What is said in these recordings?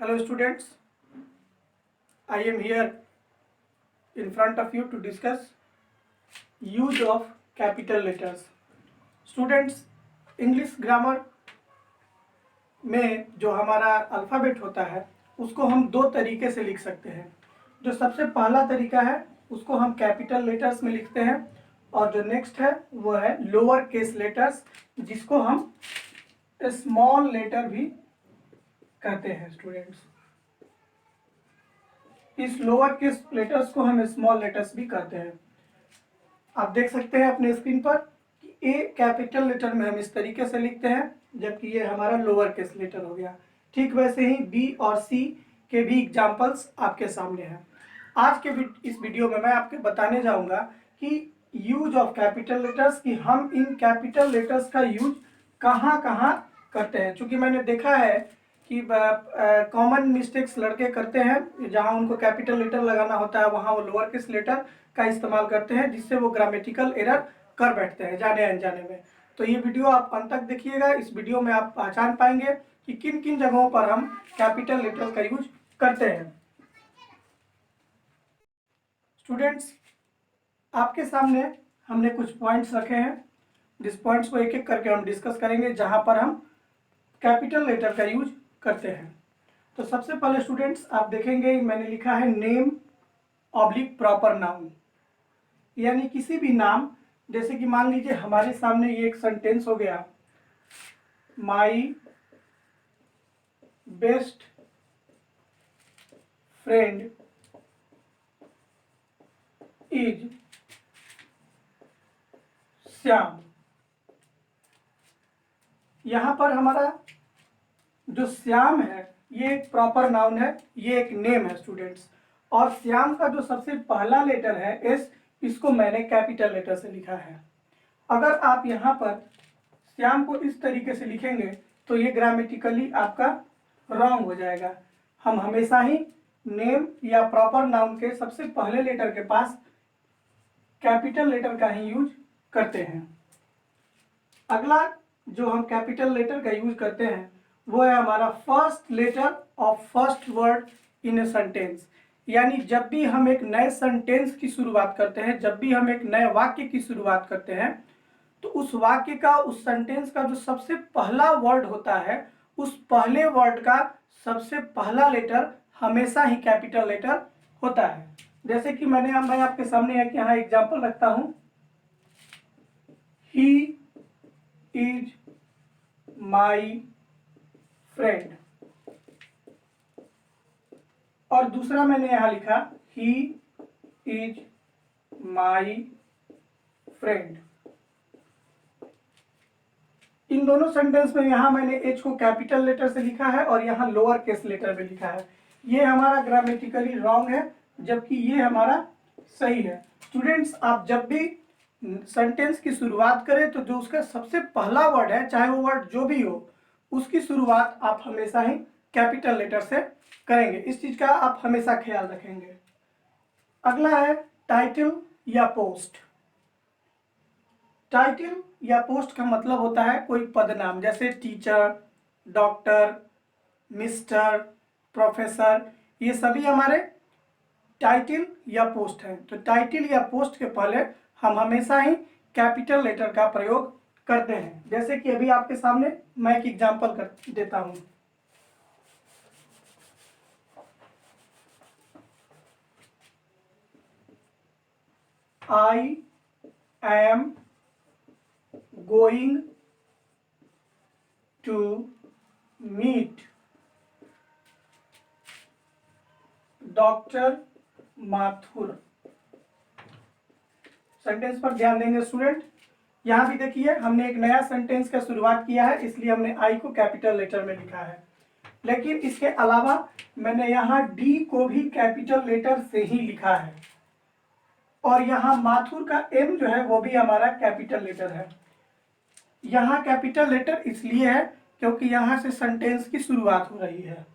Hello students, I am here in front of you to discuss use of capital letters. Students, English grammar में जो हमारा alphabet होता है उसको हम दो तरीके से लिख सकते हैं। जो सबसे पहला तरीका है उसको हम कैपिटल लेटर्स में लिखते हैं और जो नेक्स्ट है वो है लोअर केस लेटर्स, जिसको हम स्मॉल लेटर भी कहते हैं। स्टूडेंट्स, इस लोअर केस लेटर्स को हम स्मॉल लेटर्स भी कहते हैं। आप देख सकते हैं अपने स्क्रीन पर कि ए कैपिटल लेटर में हम इस तरीके से लिखते हैं, जबकि ये हमारा लोअर केस लेटर हो गया। ठीक वैसे ही बी और सी के भी एग्जाम्पल्स आपके सामने हैं। आज के इस वीडियो में मैं आपको बताने जाऊंगा कि यूज ऑफ कैपिटल लेटर्स, कि हम इन कैपिटल लेटर्स का यूज कहाँ कहाँ करते हैं। चूँकि मैंने देखा है कि कॉमन मिस्टेक्स लड़के करते हैं, जहाँ उनको कैपिटल लेटर लगाना होता है वहाँ वो लोअर केस लेटर का इस्तेमाल करते हैं, जिससे वो ग्रामेटिकल एरर कर बैठते हैं जाने अनजाने में। तो ये वीडियो आप अंत तक देखिएगा। इस वीडियो में आप पहचान पाएंगे कि किन किन जगहों पर हम कैपिटल लेटर का यूज करते हैं। स्टूडेंट्स, आपके सामने हमने कुछ पॉइंट्स रखे हैं, जिस पॉइंट्स को एक एक करके हम डिस्कस करेंगे जहाँ पर हम कैपिटल लेटर का यूज करते हैं। तो सबसे पहले स्टूडेंट्स आप देखेंगे मैंने लिखा है नेम ऑब्लिक प्रॉपर नाउन, यानी किसी भी नाम, जैसे कि मान लीजिए हमारे सामने ये एक सेंटेंस हो गया, my best friend is Shyam. यहां पर हमारा जो श्याम है ये एक प्रॉपर नाउन है, ये एक नेम है स्टूडेंट्स। और श्याम का जो सबसे पहला लेटर है एस, इसको मैंने कैपिटल लेटर से लिखा है। अगर आप यहाँ पर श्याम को इस तरीके से लिखेंगे तो ये ग्रामेटिकली आपका रॉन्ग हो जाएगा। हम हमेशा ही नेम या प्रॉपर नाउन के सबसे पहले लेटर के पास कैपिटल लेटर का ही यूज करते हैं। अगला जो हम कैपिटल लेटर का यूज करते हैं वो है हमारा first letter of first word in a sentence. यानी जब भी हम एक नए सेंटेंस की शुरुआत करते हैं, जब भी हम एक नए वाक्य की शुरुआत करते हैं, तो उस वाक्य का, उस सेंटेंस का जो सबसे पहला वर्ड होता है, उस पहले वर्ड का सबसे पहला लेटर हमेशा ही कैपिटल लेटर होता है। जैसे कि मैं आपके सामने एक यहाँ एग्जाम्पल रखता हूँ, ही इज माई फ्रेंड, और दूसरा मैंने यहां लिखा ही इज माई फ्रेंड। इन दोनों सेंटेंस में यहां मैंने एच को कैपिटल लेटर से लिखा है और यहां लोअर केस लेटर में लिखा है। ये हमारा ग्रामेटिकली रॉन्ग है, जबकि ये हमारा सही है। स्टूडेंट्स, आप जब भी सेंटेंस की शुरुआत करें तो जो उसका सबसे पहला वर्ड है, चाहे वो वर्ड जो भी हो, उसकी शुरुआत आप हमेशा ही कैपिटल लेटर से करेंगे। इस चीज का आप हमेशा ख्याल रखेंगे। अगला है टाइटल या पोस्ट। टाइटल या पोस्ट का मतलब होता है कोई पदनाम, जैसे टीचर, डॉक्टर, मिस्टर, प्रोफेसर, ये सभी हमारे टाइटल या पोस्ट हैं। तो टाइटल या पोस्ट के पहले हम हमेशा ही कैपिटल लेटर का प्रयोग करते हैं। जैसे कि अभी आपके सामने मैं एक एग्जांपल कर देता हूं, I am going to meet doctor Mathur. Sentence पर ध्यान देंगे स्टूडेंट। यहाँ भी देखिए हमने एक नया सेंटेंस का शुरुआत किया है, इसलिए हमने आई को कैपिटल लेटर में लिखा है। लेकिन इसके अलावा मैंने यहाँ डी को भी कैपिटल लेटर से ही लिखा है, और यहाँ माथुर का एम जो है वो भी हमारा कैपिटल लेटर है। यहाँ कैपिटल लेटर इसलिए है क्योंकि यहाँ से सेंटेंस की शुरुआत हो रही है।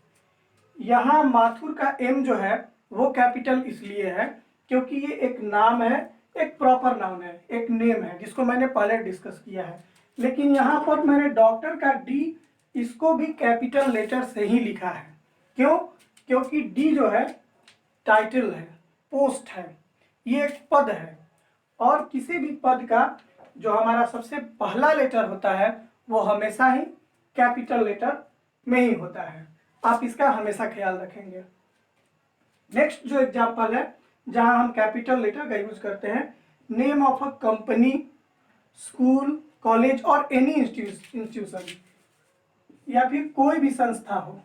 यहाँ माथुर का एम जो है वो कैपिटल इसलिए है क्योंकि ये एक नाम है, एक प्रॉपर नाउन है, एक नेम है, जिसको मैंने पहले डिस्कस किया है। लेकिन यहाँ पर मैंने डॉक्टर का डी, इसको भी कैपिटल लेटर से ही लिखा है। क्यों? क्योंकि डी जो है टाइटल है, पोस्ट है, ये एक पद है, और किसी भी पद का जो हमारा सबसे पहला लेटर होता है वो हमेशा ही कैपिटल लेटर में ही होता है। आप इसका हमेशा ख्याल रखेंगे। नेक्स्ट जो एग्जांपल है जहां हम कैपिटल लेटर का यूज करते हैं, name of a company, school, college और एनी इंस्टीट्यूशन, या फिर कोई भी संस्था हो,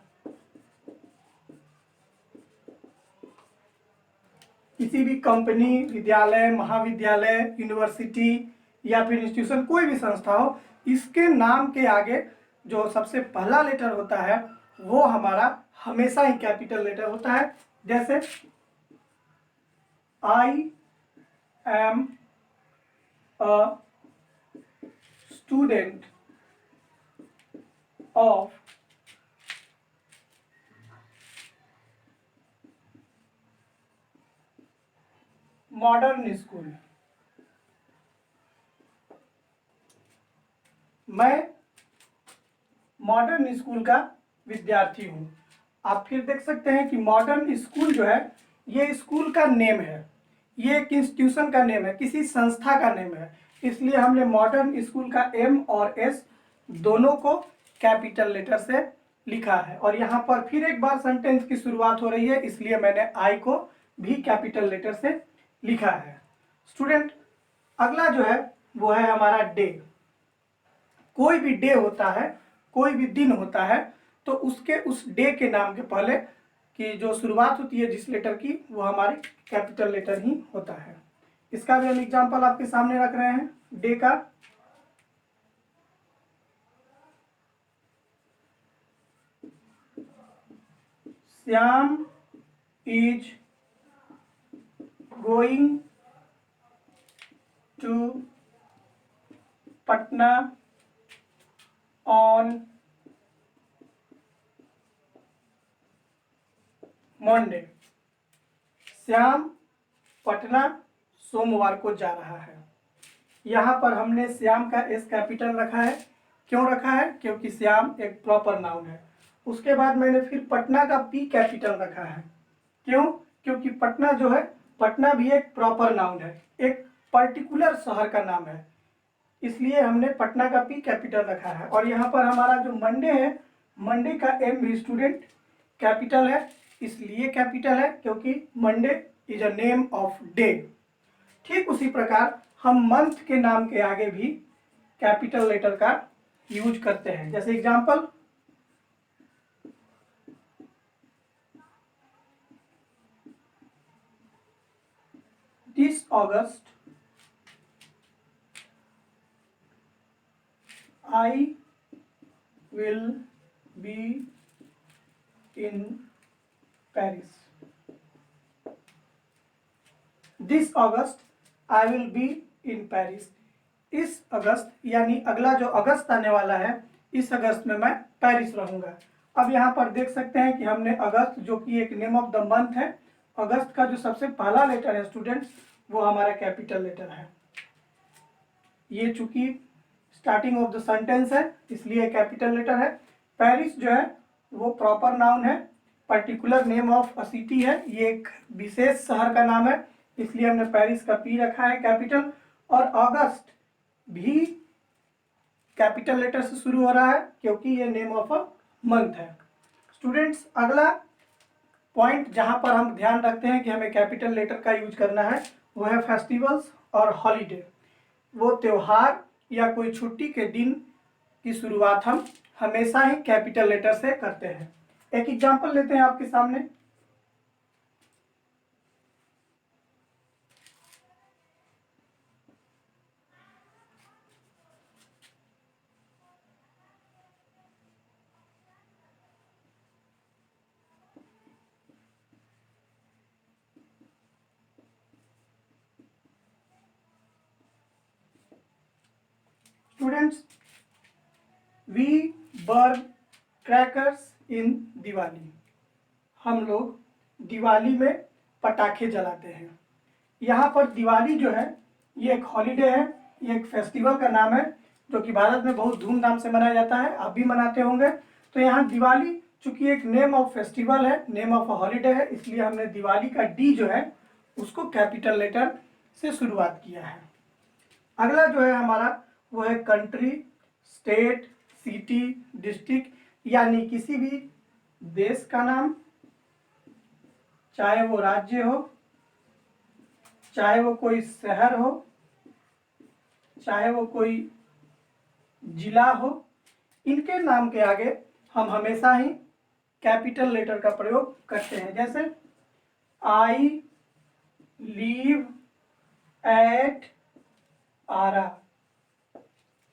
किसी भी कंपनी, विद्यालय, महाविद्यालय, यूनिवर्सिटी या फिर इंस्टीट्यूशन, कोई भी संस्था हो, इसके नाम के आगे जो सबसे पहला लेटर होता है वो हमारा हमेशा ही कैपिटल लेटर होता है। जैसे I am a student of modern school, मैं मॉडर्न स्कूल का विद्यार्थी हूं। आप फिर देख सकते हैं कि मॉडर्न स्कूल जो है ये स्कूल का नेम है, ये एक इंस्टीट्यूशन का नेम है, किसी संस्था का नेम है, इसलिए हमने मॉडर्न स्कूल का एम और एस दोनों को कैपिटल लेटर से लिखा है। और यहाँ पर फिर एक बार सेंटेंस की शुरुआत हो रही है, इसलिए मैंने आई को भी कैपिटल लेटर से लिखा है। स्टूडेंट, अगला जो है वो है हमारा डे। कोई भी डे होता है, कोई भी दिन होता है, तो उसके उस डे के नाम के पहले की जो शुरुआत होती है जिस लेटर की, वो हमारी कैपिटल लेटर ही होता है। इसका भी हम एग्जांपल आपके सामने रख रहे हैं डे का। Shyam is going to Patna on Monday. Shyam Patna सोमवार को जा रहा है। यहाँ पर हमने श्याम का एस कैपिटल रखा है। क्यों रखा है? क्योंकि श्याम एक प्रॉपर नाउन है। उसके बाद मैंने फिर पटना का पी कैपिटल रखा है। क्यों? क्योंकि पटना जो है, पटना भी एक प्रॉपर नाउन है, एक पर्टिकुलर शहर का नाम है, इसलिए हमने पटना का पी कैपिटल रखा है। और यहाँ पर हमारा जो मंडे है, मंडे का एम भी स्टूडेंट कैपिटल है, इसलिए कैपिटल है क्योंकि Monday is a name of day. ठीक उसी प्रकार हम मंथ के नाम के आगे भी कैपिटल लेटर का यूज करते हैं। जैसे example, this August I will be in Paris. This August I will be in Paris. इस अगस्त यानी अगला जो अगस्त आने वाला है, इस अगस्त में मैं पेरिस रहूंगा। अब यहाँ पर देख सकते हैं कि हमने अगस्त, जो कि एक नेम ऑफ द मंथ है, अगस्त का जो सबसे पहला लेटर है स्टूडेंट्स, वो हमारा कैपिटल लेटर है। ये चूंकि स्टार्टिंग ऑफ द सेंटेंस है इसलिए कैपिटल लेटर है। पेरिस जो है वो प्रॉपर नाउन है, particular name of a city है, ये एक विशेष शहर का नाम है, इसलिए हमने पेरिस का पी रखा है कैपिटल। और अगस्त भी कैपिटल लेटर से शुरू हो रहा है क्योंकि ये नेम ऑफ अ मंथ है। स्टूडेंट्स, अगला पॉइंट जहां पर हम ध्यान रखते हैं कि हमें कैपिटल लेटर का यूज करना है वो है फेस्टिवल्स और हॉलीडे। वो त्योहार या कोई छुट्टी के दिन की शुरुआत हम हमेशा ही कैपिटल लेटर से करते हैं। एक एग्जांपल लेते हैं आपके सामने। Students, we burn crackers in Diwali. हम लोग दिवाली में पटाखे जलाते हैं। यहाँ पर दिवाली जो है ये एक हॉलीडे है, ये एक फेस्टिवल का नाम है जो कि भारत में बहुत धूमधाम से मनाया जाता है, आप भी मनाते होंगे। तो यहाँ दिवाली चूंकि एक नेम ऑफ फेस्टिवल है, नेम ऑफ हॉलीडे है, इसलिए हमने दिवाली का डी जो है उसको कैपिटल लेटर से शुरुआत किया है। अगला जो है हमारा वो है कंट्री, स्टेट, सिटी, डिस्ट्रिक्ट, यानी किसी भी देश का नाम, चाहे वो राज्य हो, चाहे वो कोई शहर हो, चाहे वो कोई जिला हो, इनके नाम के आगे हम हमेशा ही कैपिटल लेटर का प्रयोग करते हैं। जैसे आई लीव एट आरा,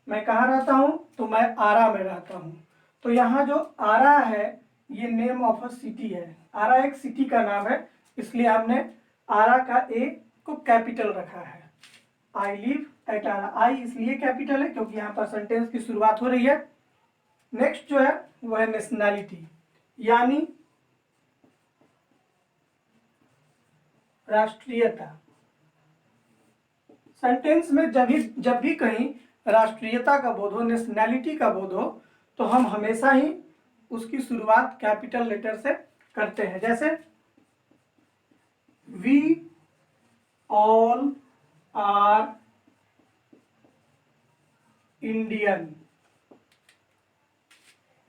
मैं कहाँ रहता हूँ, तो मैं आरा में रहता हूँ। तो यहाँ जो आरा है ये नेम ऑफ अ सिटी है, आरा एक सिटी का नाम है, इसलिए हमने आरा का ए को कैपिटल रखा है। आई लिव एट आरा, आई इसलिए कैपिटल है क्योंकि यहाँ पर सेंटेंस की शुरुआत हो रही है। नेक्स्ट जो है वो है नेशनैलिटी, यानी राष्ट्रीयता। सेंटेंस में जब भी कहीं राष्ट्रीयता का बोध हो, नेशनैलिटी का बोध हो, तो हम हमेशा ही उसकी शुरुआत कैपिटल लेटर से करते हैं। जैसे वी ऑल आर इंडियन,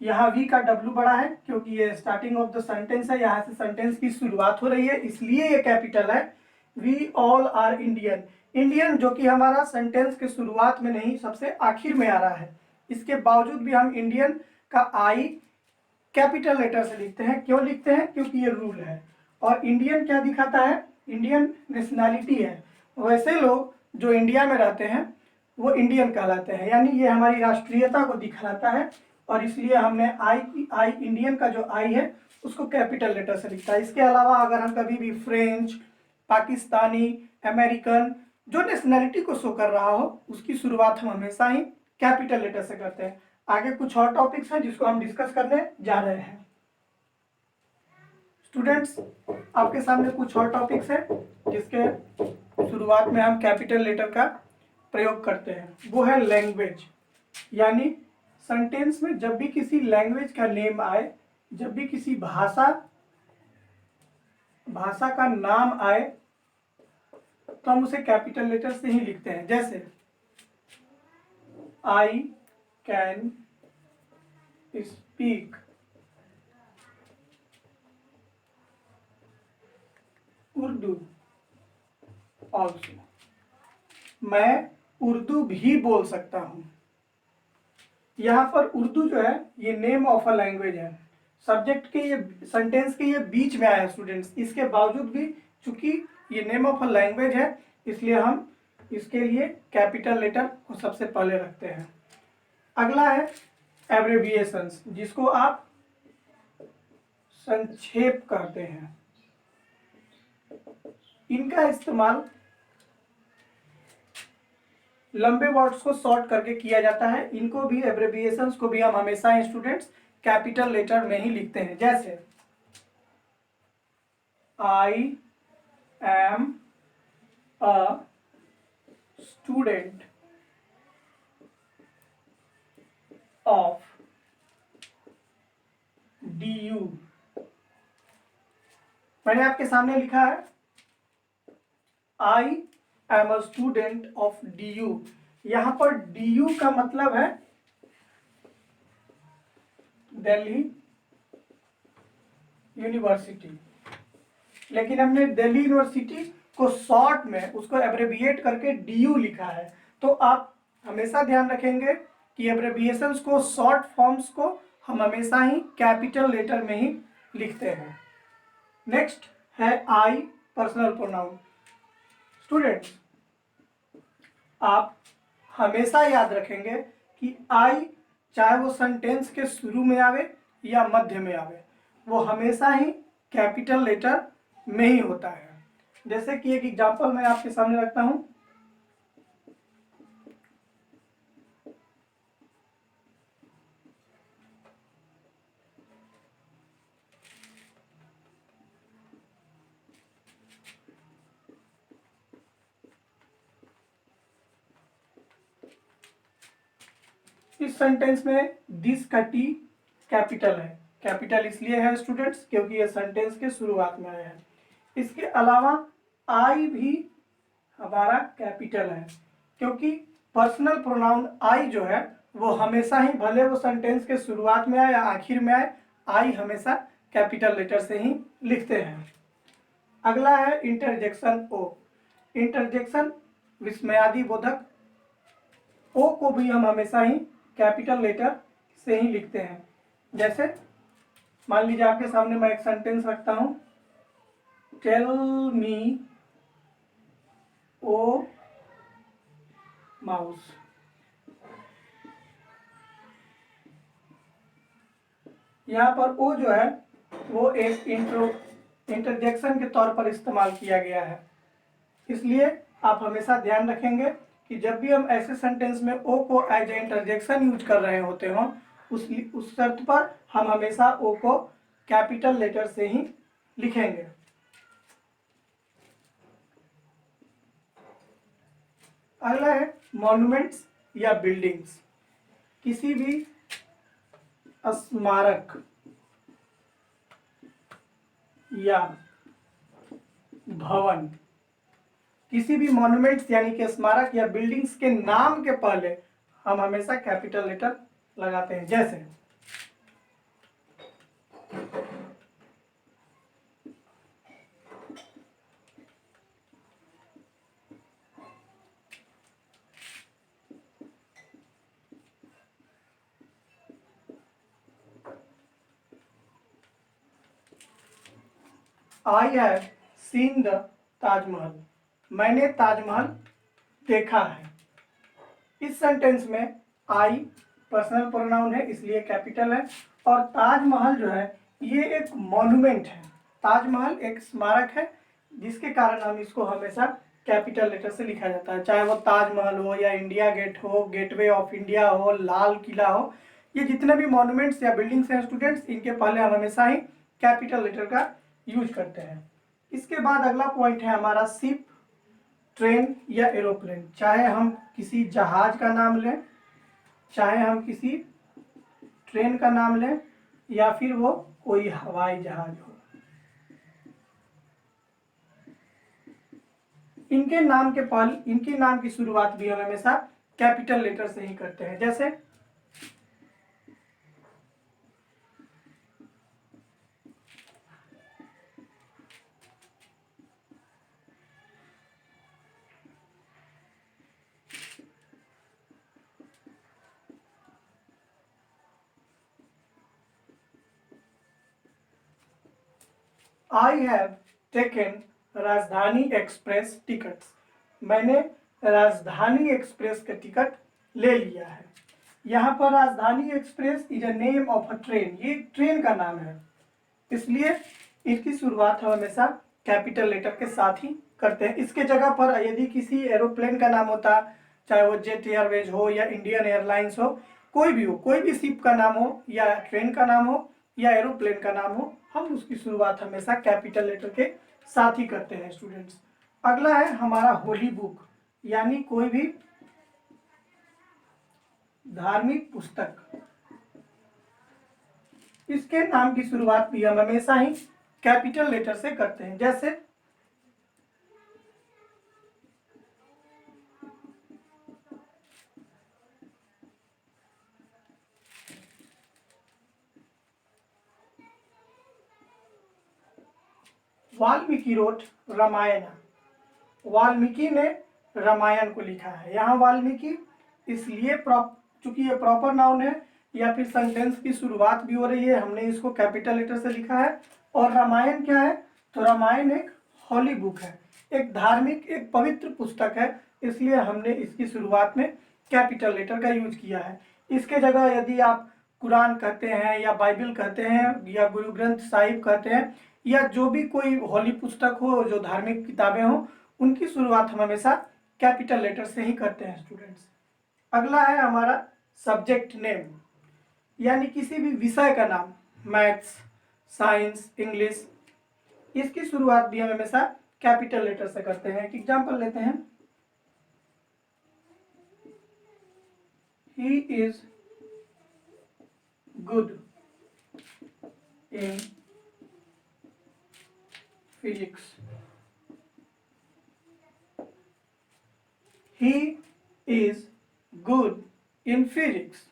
यहाँ वी का डब्ल्यू बड़ा है क्योंकि ये स्टार्टिंग ऑफ द सेंटेंस है, यहाँ से सेंटेंस की शुरुआत हो रही है, इसलिए ये कैपिटल है। We all are Indian, Indian जो कि हमारा सेंटेंस के शुरुआत में नहीं सबसे आखिर में आ रहा है, इसके बावजूद भी हम इंडियन का आई कैपिटल लेटर से लिखते हैं। क्यों लिखते हैं? क्योंकि ये रूल है। और इंडियन क्या दिखाता है? इंडियन नेशनैलिटी है, वैसे लोग जो इंडिया में रहते हैं वो इंडियन कहलाते हैं, यानी ये हमारी राष्ट्रीयता को दिखाता है, और इसलिए हमने आई इंडियन का जो आई है उसको कैपिटल लेटर से लिखता है। इसके अलावा अगर हम कभी भी फ्रेंच, पाकिस्तानी, अमेरिकन, जो नेशनैलिटी को शो कर रहा हो उसकी शुरुआत हम हमेशा ही कैपिटल लेटर से करते हैं। आगे कुछ और टॉपिक्स हैं जिसको हम डिस्कस करने जा रहे हैं। स्टूडेंट्स, आपके सामने कुछ और टॉपिक्स हैं जिसके शुरुआत में हम कैपिटल लेटर का प्रयोग करते हैं। वो है लैंग्वेज, यानी सेंटेंस में जब भी किसी लैंग्वेज का नेम आए, जब भी किसी भाषा का नाम आए, तो हम उसे कैपिटल लेटर से ही लिखते हैं। जैसे I can speak Urdu also, मैं उर्दू भी बोल सकता हूं। यहाँ पर उर्दू जो है ये नेम ऑफ अ लैंग्वेज है, सब्जेक्ट के ये सेंटेंस के ये बीच में आया है स्टूडेंट्स, इसके बावजूद भी चूंकि ये नेम ऑफ अ लैंग्वेज है इसलिए हम इसके लिए कैपिटल लेटर को सबसे पहले रखते हैं। अगला है एब्रेविएशंस, जिसको आप संक्षेप कहते हैं। इनका इस्तेमाल लंबे वर्ड्स को शॉर्ट करके किया जाता है। इनको भी, एब्रेविएशंस को भी हम हमेशा स्टूडेंट्स कैपिटल लेटर में ही लिखते हैं। जैसे I am a student of DU, मैंने आपके सामने लिखा है I am a student of DU। यहां पर DU का मतलब है दिल्ली यूनिवर्सिटी, लेकिन हमने दिल्ली यूनिवर्सिटी को शॉर्ट में उसको एब्रेविएट करके DU लिखा है। तो आप हमेशा ध्यान रखेंगे कि एब्रेविएशंस को, शॉर्ट फॉर्म्स को हम हमेशा ही कैपिटल लेटर में ही लिखते हैं। नेक्स्ट है आई पर्सनल प्रोनाउन। स्टूडेंट्स, आप हमेशा याद रखेंगे कि आई चाहे वो सेंटेंस के शुरू में आवे या मध्य में आवे, वो हमेशा ही कैपिटल लेटर में ही होता है। जैसे कि एक एग्जांपल मैं आपके सामने रखता हूं। इस सेंटेंस में दिस का टी कैपिटल है, कैपिटल इसलिए है स्टूडेंट्स क्योंकि ये सेंटेंस के शुरुआत में आया है। इसके अलावा आई भी हमारा कैपिटल है क्योंकि पर्सनल प्रोनाउन आई जो है वो हमेशा ही, भले वो सेंटेंस के शुरुआत में आए या आखिर में आए, आई हमेशा कैपिटल लेटर से ही लिखते हैं। अगला है इंटरजेक्शन ओ। इंटरजेक्शन विस्मयादि बोधक, ओ को भी हम हमेशा ही कैपिटल लेटर से ही लिखते हैं। जैसे मान लीजिए आपके सामने मैं एक सेंटेंस रखता हूं, टेल मी ओ माउस। यहाँ पर ओ जो है वो एक इंटरजेक्शन के तौर पर इस्तेमाल किया गया है, इसलिए आप हमेशा ध्यान रखेंगे कि जब भी हम ऐसे सेंटेंस में ओ को एज ए इंटरजेक्शन यूज कर रहे होते हों, उस शर्त पर हम हमेशा ओ को कैपिटल लेटर से ही लिखेंगे। अगला है मॉन्यूमेंट्स या बिल्डिंग्स। किसी भी स्मारक या भवन, किसी भी मॉन्यूमेंट्स यानी कि स्मारक या बिल्डिंग्स के नाम के पहले हम हमेशा कैपिटल लेटर लगाते हैं। जैसे I have seen the Taj Mahal, मैंने ताजमहल देखा है। इस सेंटेंस में आई पर्सनल प्रोनाउन है इसलिए कैपिटल है, और ताजमहल जो है ये एक मॉन्यूमेंट है। ताजमहल एक स्मारक है जिसके कारण हम इसको हमेशा कैपिटल लेटर से लिखा जाता है, चाहे वो ताजमहल हो या इंडिया गेट हो, गेटवे ऑफ इंडिया हो, लाल किला हो। ये जितने भी मॉन्यूमेंट्स या बिल्डिंग्स हैं स्टूडेंट्स, इनके पहले हम हमेशा ही कैपिटल लेटर का यूज करते हैं। इसके बाद अगला पॉइंट है हमारा शिप, ट्रेन या एरोप्लेन। चाहे हम किसी जहाज का नाम लें, चाहे हम किसी ट्रेन का नाम लें, या फिर वो कोई हवाई जहाज हो, इनके नाम की शुरुआत भी हम हमेशा कैपिटल लेटर से ही करते हैं। जैसे आई हैव टेकन राजधानी एक्सप्रेस टिकट्स, मैंने राजधानी एक्सप्रेस का टिकट ले लिया है। यहाँ पर राजधानी express is a name of a train, ये ट्रेन का नाम है, इसलिए इसकी शुरुआत हम हमेशा कैपिटल लेटर के साथ ही करते हैं। इसके जगह पर यदि किसी एरोप्लेन का नाम होता, चाहे वो जेट एयरवेज हो या इंडियन एयरलाइंस हो, कोई भी हो, कोई भी शिप का नाम हो या ट्रेन का नाम हो या एरोप्लेन का नाम हो, हम उसकी शुरुआत हमेशा कैपिटल लेटर के साथ ही करते हैं स्टूडेंट्स। अगला है हमारा होली बुक, यानी कोई भी धार्मिक पुस्तक। इसके नाम की शुरुआत भी हम हमेशा ही कैपिटल लेटर से करते हैं। जैसे वाल्मीकि रोट रामायण, वाल्मीकि ने रामायण को लिखा है। यहाँ वाल्मीकि इसलिए चूंकि ये प्रॉपर नाउन है या फिर सेंटेंस की शुरुआत भी हो रही है, हमने इसको कैपिटल लेटर से लिखा है। और रामायण क्या है, तो रामायण एक हॉली बुक है, एक धार्मिक, एक पवित्र पुस्तक है, इसलिए हमने इसकी शुरुआत में कैपिटल लेटर का यूज किया है। इसके जगह यदि आप कुरान कहते हैं या बाइबल कहते हैं या गुरु ग्रंथ साहिब कहते हैं या जो भी कोई हॉली पुस्तक हो, जो धार्मिक किताबें हो, उनकी शुरुआत हम हमेशा कैपिटल लेटर से ही करते हैं स्टूडेंट्स। अगला है हमारा सब्जेक्ट नेम, यानी किसी भी विषय का नाम, मैथ्स, साइंस, इंग्लिश, इसकी शुरुआत भी हम हमेशा कैपिटल लेटर से करते हैं। एक एग्जांपल लेते हैं, he is good, in physics. He is good in physics.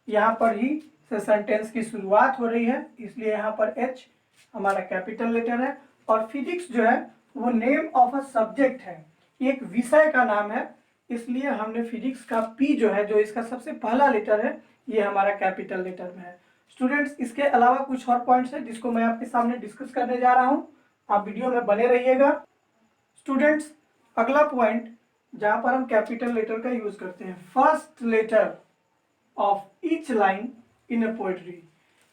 यहाँ पर ही से सेंटेंस की शुरुआत हो रही है, इसलिए यहाँ पर एच हमारा कैपिटल लेटर है। और फिजिक्स जो है वो नेम ऑफ अ सब्जेक्ट है, एक विषय का नाम है, इसलिए हमने फिजिक्स का पी जो है, जो इसका सबसे पहला लेटर है, ये हमारा कैपिटल लेटर में है। स्टूडेंट्स, इसके अलावा कुछ और पॉइंट्स हैं जिसको मैं आपके सामने डिस्कस करने जा रहा हूँ, आप वीडियो में बने रहिएगा। स्टूडेंट्स, अगला पॉइंट जहाँ पर हम कैपिटल लेटर का यूज करते हैं, first letter of each line in a poetry.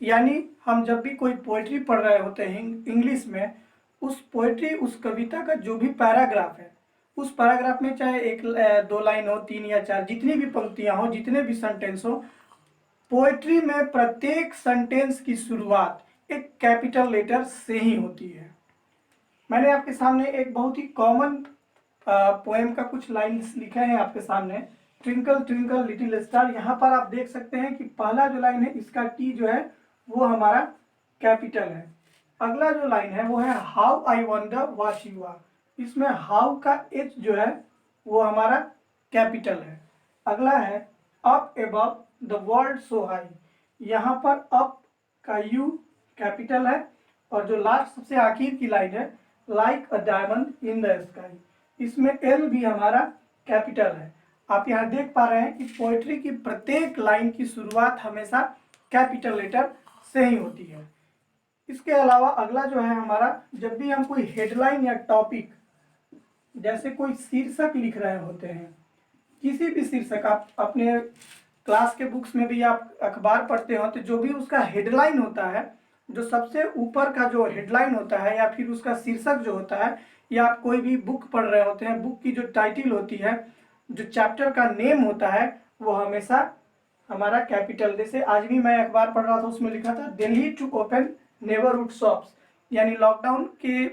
यानी हम जब भी कोई पोएट्री पढ़ रहे होते हैं इंग्लिश में, उस पोएट्री, उस कविता का जो भी पैराग्राफ है, उस पैराग्राफ में चाहे एक दो लाइन हो, तीन या चार, जितनी भी पंक्तियां हो, जितने भी सेंटेंस हो, पोएट्री में प्रत्येक सेंटेंस की शुरुआत एक कैपिटल लेटर से ही होती है। मैंने आपके सामने एक बहुत ही कॉमन पोएम का कुछ लाइन्स लिखे हैं आपके सामने, ट्विंकल ट्विंकल लिटिल स्टार। यहाँ पर आप देख सकते हैं कि पहला जो लाइन है, इसका टी जो है वो हमारा कैपिटल है। अगला जो लाइन है वो है how I wonder what you are, इसमें हाउ का एच जो है वो हमारा कैपिटल है। अगला है up above the world so high, यहाँ पर अप का यू कैपिटल है। और जो लास्ट सबसे आखिर की लाइन है like a diamond in the sky, इसमें एल भी हमारा कैपिटल है। आप यहाँ देख पा रहे हैं कि पोएट्री की प्रत्येक लाइन की शुरुआत हमेशा कैपिटल लेटर से ही होती है। इसके अलावा अगला जो है हमारा, जब भी हम कोई हेडलाइन या टॉपिक, जैसे कोई शीर्षक लिख रहे होते हैं, किसी भी शीर्षक, आप अपने क्लास के बुक्स में भी आप अखबार पढ़ते हो, तो जो भी उसका हेडलाइन होता है, जो सबसे ऊपर का जो हेडलाइन होता है या फिर उसका शीर्षक जो होता है, या आप कोई भी बुक पढ़ रहे होते हैं, बुक की जो टाइटल होती है, जो चैप्टर का नेम होता है, वो हमेशा हमारा कैपिटल। जैसे आज भी मैं अखबार पढ़ रहा था, उसमें लिखा था Delhi to open neighbourhood shops, यानी लॉकडाउन के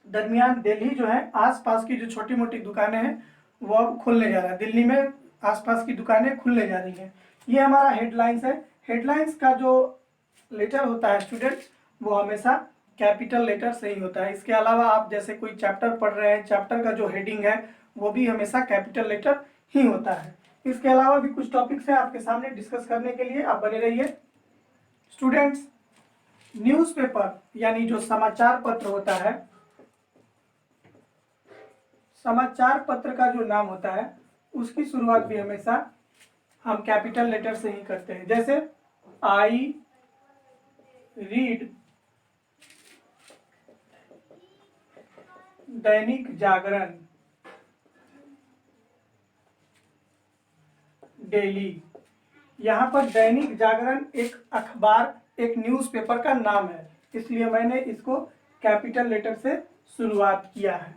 दरमियान दिल्ली जो है आसपास की जो छोटी मोटी दुकानें हैं वो अब खुलने जा रहा है, दिल्ली में आसपास की दुकानें खुलने जा रही हैं। ये हमारा हेडलाइंस है। हेडलाइंस का जो लेटर होता है स्टूडेंट्स, वो हमेशा कैपिटल लेटर से ही होता है। इसके अलावा आप जैसे कोई चैप्टर पढ़ रहे हैं, चैप्टर का जो हेडिंग है वो भी हमेशा कैपिटल लेटर ही होता है। इसके अलावा भी कुछ टॉपिक्स हैं आपके सामने डिस्कस करने के लिए, आप बने रहिए। स्टूडेंट्स, न्यूज़पेपर यानी जो समाचार पत्र होता है, समाचार पत्र का जो नाम होता है उसकी शुरुआत भी हमेशा हम कैपिटल लेटर से ही करते हैं। जैसे I read Dainik Jagran daily. यहाँ पर दैनिक जागरण एक अखबार, एक न्यूज़पेपर का नाम है, इसलिए मैंने इसको कैपिटल लेटर से शुरुआत किया है।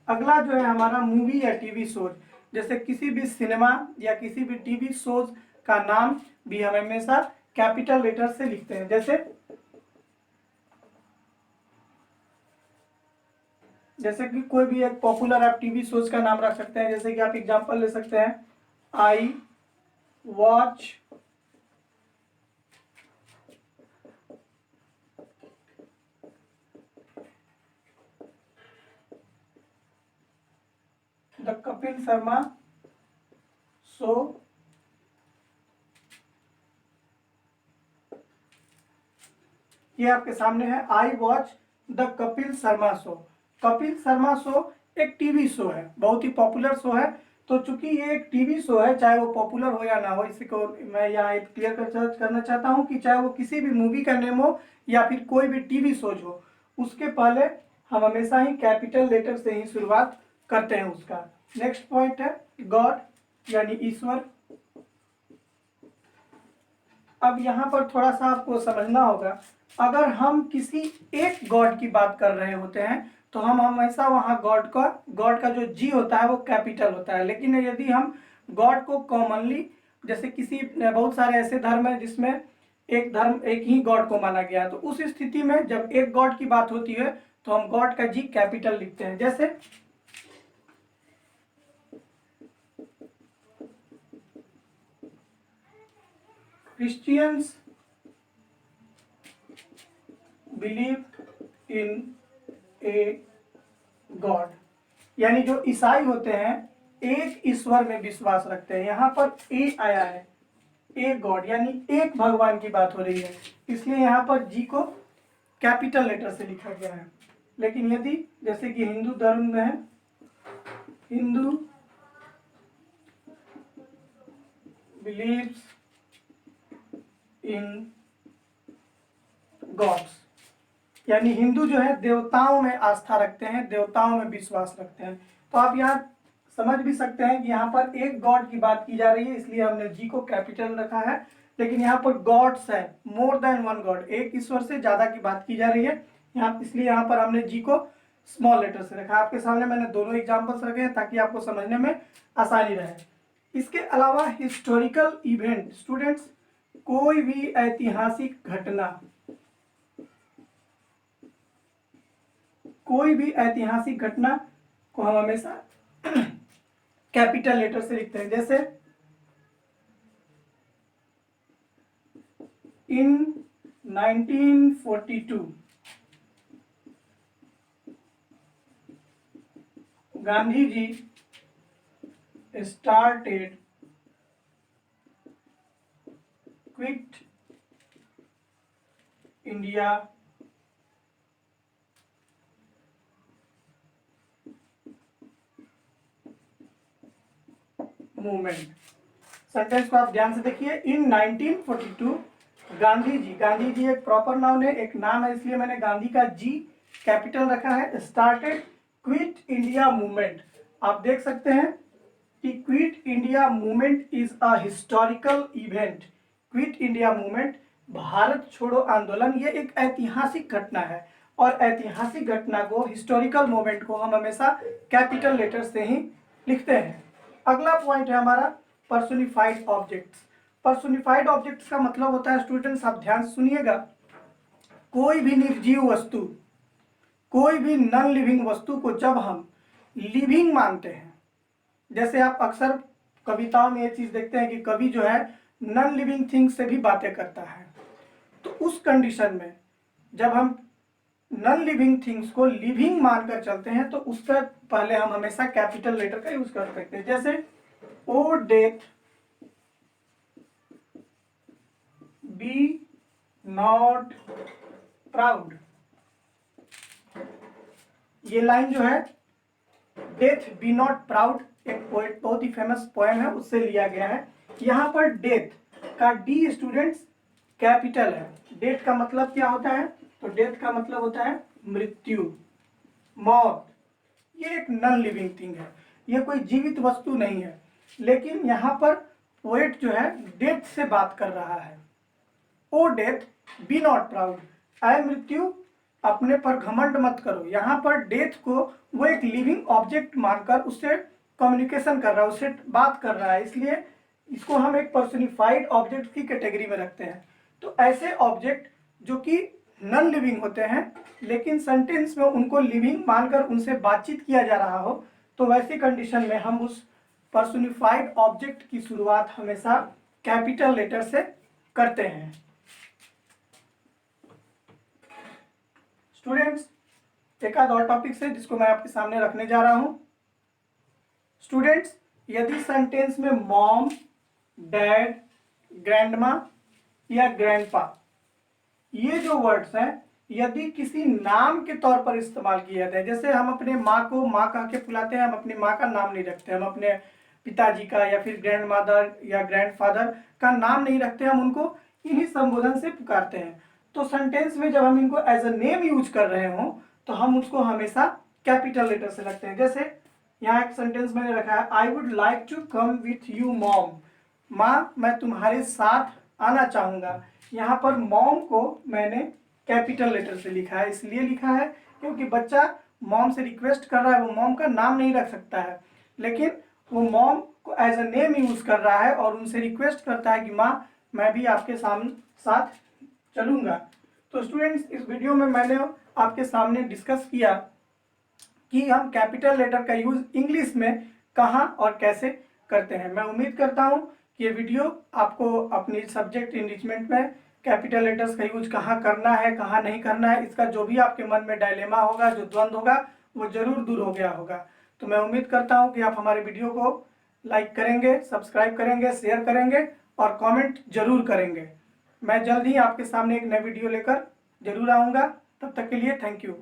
अगला जो है हमारा मूवी या टीवी शोज, जैसे किसी भी सिनेमा या किसी भी टीवी शोज का नाम भी हम हमेशा कैपिटल लेटर से लिखते हैं। जैसे कि कोई भी एक पॉपुलर आप टीवी शोज का नाम रख सकते हैं, जैसे कि आप एग्जांपल ले सकते हैं I watch the Kapil Sharma show, ये आपके सामने है I watch the Kapil Sharma show. Kapil Sharma show एक टीवी शो है, बहुत ही पॉपुलर शो है। तो चूंकि ये एक टीवी शो है, चाहे वो पॉपुलर हो या ना हो, इसी को मैं यहाँ एक क्लियर करना चाहता हूँ कि चाहे वो किसी भी मूवी का नेम हो या फिर कोई भी टीवी शोज हो, उसके पहले हम हमेशा ही कैपिटल लेटर से ही शुरुआत करते हैं उसका। नेक्स्ट पॉइंट है गॉड यानी ईश्वर। अब यहाँ पर थोड़ा सा आपको समझना होगा, अगर हम किसी एक गॉड की बात कर रहे होते हैं तो हम हमेशा वहाँ गॉड का जो जी होता है वो कैपिटल होता है। लेकिन यदि हम गॉड को कॉमनली, जैसे किसी बहुत सारे ऐसे धर्म है जिसमें एक ही गॉड को माना गया है, तो उस स्थिति में जब एक गॉड की बात होती है तो हम गॉड का जी कैपिटल लिखते हैं। जैसे Christians believe in a god, यानी जो ईसाई होते हैं एक ईश्वर में विश्वास रखते हैं। यहाँ पर ए आया है, ए गॉड, यानी एक भगवान की बात हो रही है, इसलिए यहाँ पर जी को कैपिटल लेटर से लिखा गया है। लेकिन यदि जैसे कि हिंदू धर्म में है, हिंदू बिलीव्स इन गॉड्स, यानी हिंदू जो है देवताओं में आस्था रखते हैं, देवताओं में विश्वास रखते हैं। तो आप यहाँ समझ भी सकते हैं कि यहाँ पर एक गॉड की बात की जा रही है, इसलिए हमने जी को कैपिटल रखा है। लेकिन यहाँ पर गॉड्स है, मोर देन वन गॉड, एक ईश्वर से ज्यादा की बात की जा रही है यहाँ, इसलिए यहाँ पर हमने जी को स्मॉल लेटर से रखा। आपके सामने मैंने दोनों एग्जाम्पल्स रखे हैं ताकि आपको समझने में आसानी रहे। इसके अलावा हिस्टोरिकल इवेंट, स्टूडेंट्स कोई भी ऐतिहासिक घटना, कोई भी ऐतिहासिक घटना को हम हमेशा कैपिटल लेटर से लिखते हैं। जैसे इन 1942 Gandhi ji started quit India movement. Sentence को आप ध्यान से देखिए। इन 1942 गांधी जी एक प्रॉपर नाउन है, एक नाम है, इसलिए मैंने गांधी का जी कैपिटल रखा है। स्टार्टेड क्विट इंडिया मूवमेंट, आप देख सकते हैं कि quit India movement is a historical event. Quit India movement, Bharat छोड़ो आंदोलन, ये एक ऐतिहासिक घटना है, और ऐतिहासिक घटना को, हिस्टोरिकल मूवमेंट को हम हमेशा कैपिटल लेटर से ही लिखते हैं। अगला पॉइंट है हमारा पर्सोनिफाइड ऑब्जेक्ट्स। पर्सोनिफाइड ऑब्जेक्ट्स का मतलब होता है, स्टूडेंट्स आप ध्यान सुनिएगा, कोई भी निर्जीव वस्तु, कोई भी नॉन लिविंग वस्तु को जब हम लिविंग मानते हैं, जैसे आप अक्सर कविताओं में ये चीज देखते हैं कि कवि जो है नॉन लिविंग थिंग्स से भी बातें करता है, तो उस कंडीशन में जब हम नॉन लिविंग थिंग्स को लिविंग मानकर चलते हैं तो उसका पहले हम हमेशा कैपिटल लेटर का यूज कर सकते हैं। जैसे O death be not proud, ये लाइन जो है डेथ बी नॉट प्राउड, एक पोएट बहुत ही फेमस पोएम है, उससे लिया गया है। यहाँ पर डेथ का डी स्टूडेंट्स कैपिटल है। डेथ का मतलब क्या होता है, तो डेथ का मतलब होता है मृत्यु, मौत। ये एक नॉन लिविंग थिंग है, ये कोई जीवित वस्तु नहीं है, लेकिन यहाँ पर पोएट जो है डेथ से बात कर रहा है। O death be not proud, ऐ मृत्यु अपने पर घमंड मत करो। यहाँ पर डेथ को वो एक लिविंग ऑब्जेक्ट मानकर उससे कम्युनिकेशन कर रहा है, उससे बात कर रहा है, इसलिए इसको हम एक पर्सनिफाइड ऑब्जेक्ट की कैटेगरी में रखते हैं। तो ऐसे ऑब्जेक्ट जो कि नॉन लिविंग होते हैं लेकिन सेंटेंस में उनको लिविंग मानकर उनसे बातचीत किया जा रहा हो, तो वैसी कंडीशन में हम उस पर्सनिफाइड ऑब्जेक्ट की शुरुआत हमेशा कैपिटल लेटर से करते हैं। स्टूडेंट्स एक आध और टॉपिक है जिसको मैं आपके सामने रखने जा रहा हूं। स्टूडेंट्स यदि सेंटेंस में मॉम, डैड, ग्रैंडमा या ग्रैंडपा, ये जो वर्ड्स हैं यदि किसी नाम के तौर पर इस्तेमाल किए जाते हैं, जैसे हम अपने माँ को माँ कह के बुलाते हैं, हम अपनी माँ का नाम नहीं रखते, हम अपने पिताजी का या फिर ग्रैंड मदर या ग्रैंडफादर का नाम नहीं रखते, हम उनको इन्हीं संबोधन से पुकारते हैं। तो सेंटेंस में जब हम इनको एज अ नेम यूज कर रहे हो तो हम उसको हमेशा कैपिटल लेटर से रखते हैं। जैसे यहाँ एक सेंटेंस मैंने रखा है, I would like to come with you mom, माँ मैं तुम्हारे साथ आना चाहूँगा। यहाँ पर मॉम को मैंने कैपिटल लेटर से लिखा है, इसलिए लिखा है क्योंकि बच्चा मॉम से रिक्वेस्ट कर रहा है, वो मॉम का नाम नहीं रख सकता है, लेकिन वो मॉम को एज अ नेम यूज कर रहा है और उनसे रिक्वेस्ट करता है कि माँ मैं भी आपके साथ चलूँगा। तो स्टूडेंट्स इस वीडियो में मैंने आपके सामने डिस्कस किया कि हम कैपिटल लेटर का यूज इंग्लिश में कहाँ और कैसे करते हैं। मैं उम्मीद करता हूँ कि ये वीडियो आपको अपनी सब्जेक्ट इनरिचमेंट में कैपिटल लेटर्स का यूज कहाँ करना है कहाँ नहीं करना है, इसका जो भी आपके मन में डायलेमा होगा, जो द्वंद्व होगा, वो जरूर दूर हो गया होगा। तो मैं उम्मीद करता हूँ कि आप हमारे वीडियो को लाइक करेंगे, सब्सक्राइब करेंगे, शेयर करेंगे और कमेंट जरूर करेंगे। मैं जल्द ही आपके सामने एक नई वीडियो लेकर जरूर आऊँगा। तब तक के लिए थैंक यू।